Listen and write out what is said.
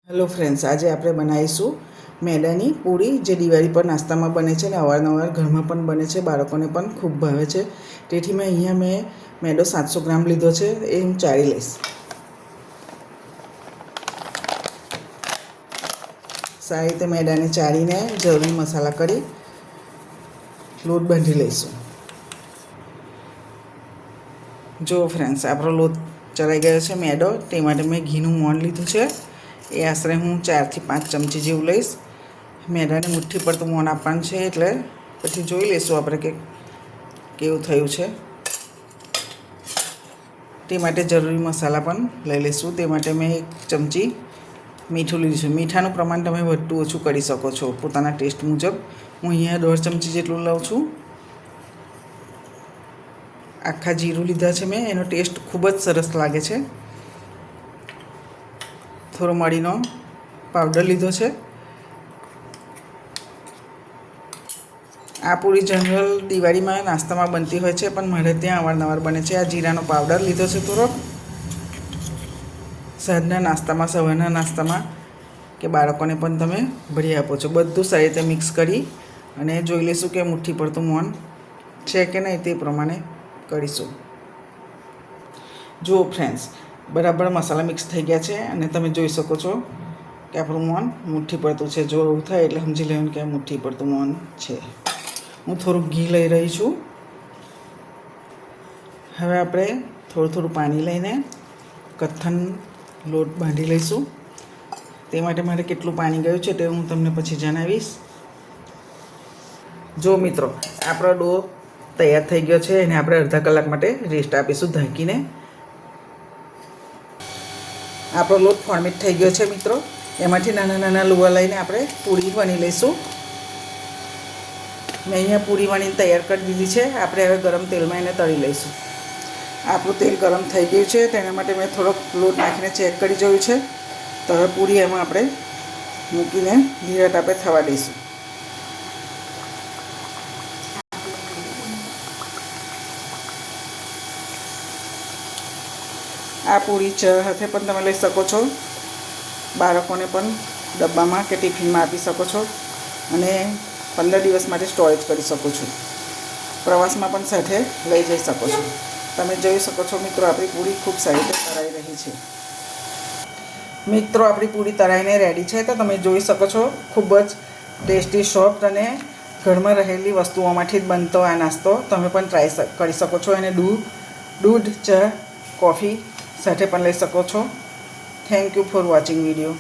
Hello friends, આજે આપણે બનાવીશું મેદાની પૂરી જે દિવાળી પર નાસ્તામાં બને છે ને અવારનવાર ઘરમાં પણ બને છે, બાળકોને પણ ખૂબ ભાવે છે. તેથી મેં મેદો 700 ગ્રામ લીધો છે, એ હું ચાળી લઈશ. સારી રીતે મેદાને ચાળીને જરૂરી મસાલા કરી લોટ બાંધી લઈશું. જો ફ્રેન્ડ્સ, આપણો લોટ ચલાઈ ગયો છે મેદો, તે માટે મેં ઘીનું મોણ લીધું છે. એ આશરે હું 4 થી 5 ચમચી જેવું લઈશ. મેદાને મુઠ્ઠી પર તો મોણ આપવાનું છે, એટલે પછી જોઈ લઈશું આપણે કે કેવું થયું છે. તે માટે જરૂરી મસાલા પણ લઈ લઈશું. તે માટે મેં 1 ચમચી મીઠું લીધું છે. મીઠાનું પ્રમાણ તમે વધુ ઓછું કરી શકો છો પોતાના ટેસ્ટ મુજબ. હું અહીંયા 1.5 ચમચી જેટલું લઉં છું. આખા જીરું લીધા છે મેં, એનો ટેસ્ટ ખૂબ જ સરસ લાગે છે. થોડો મરીનો પાવડર લીધો છે. આ પૂરી જનરલ દિવાળીમાં નાસ્તામાં બનતી હોય છે, પણ મારે ત્યાં અવારનવાર બને છે. આ જીરાનો પાવડર લીધો છે થોડોક. સાંજના નાસ્તામાં, સવારના નાસ્તામાં કે બાળકોને પણ તમે ભરી આપો છો. બધું સારી રીતે મિક્સ કરી અને જોઈ લઈશું કે મુઠ્ઠી પડતું મોણ છે કે નહીં, તે પ્રમાણે કરીશું. જુઓ ફ્રેન્ડ્સ, બરાબર મસાલા મિક્સ થઈ ગયા છે અને તમે જોઈ શકો છો કે આપણું મોણ મુઠ્ઠી પડતું છે. જો એવું થાય એટલે સમજી લેવાનું કે આ મુઠ્ઠી પડતું મોણ છે. હું થોડુંક ઘી લઈ રહી છું. હવે આપણે થોડું પાણી લઈને કથન લોટ બાંધી લઈશું. તે માટે મારે કેટલું પાણી ગયું છે તે હું તમને પછી જણાવીશ. જો મિત્રો, આપણો ડો તૈયાર થઈ ગયો છે. એને આપણે અડધા કલાક માટે રેસ્ટ આપીશું ઢાંકીને. આપણો લોટ ફોર્મેટ થઈ ગયો છે મિત્રો. એમાંથી નાના નાના લુવા લઈને આપણે પૂરી વણી લઈશું. મેં અહીંયા પૂરી વણીને તૈયાર કરી દીધી છે. આપણે હવે ગરમ તેલમાં એને તળી લઈશું. આપણું તેલ ગરમ થઈ ગયું છે, તેના માટે મેં થોડોક લોટ નાખીને ચેક કરી જોયું છે. તો હવે પૂરી એમાં આપણે મૂકીને ધીરે તાપે થવા દઈશું. આ પૂરી ચા સાથે પણ તમે લઈ શકો છો. બાળકોને પણ ડબ્બામાં કે ટિફિનમાં આપી શકો છો અને 15 દિવસ માટે સ્ટોરેજ કરી શકો છો. પ્રવાસમાં પણ સાથે લઈ જઈ શકો છો. તમે જોઈ શકો છો મિત્રો, આપણી પૂરી ખૂબ સારી રીતે તળાઈ રહી છે. મિત્રો, આપણી પૂરી તળાઈને રેડી છે. તો તમે જોઈ શકો છો, ખૂબ જ ટેસ્ટી, સોફ્ટ અને ઘરમાં રહેલી વસ્તુઓમાંથી જ બનતો આ નાસ્તો તમે પણ ટ્રાય કરી શકો છો. અને દૂધ, ચા, કોફી સાથે પણ લઈ શકો છો. Thank you for watching video.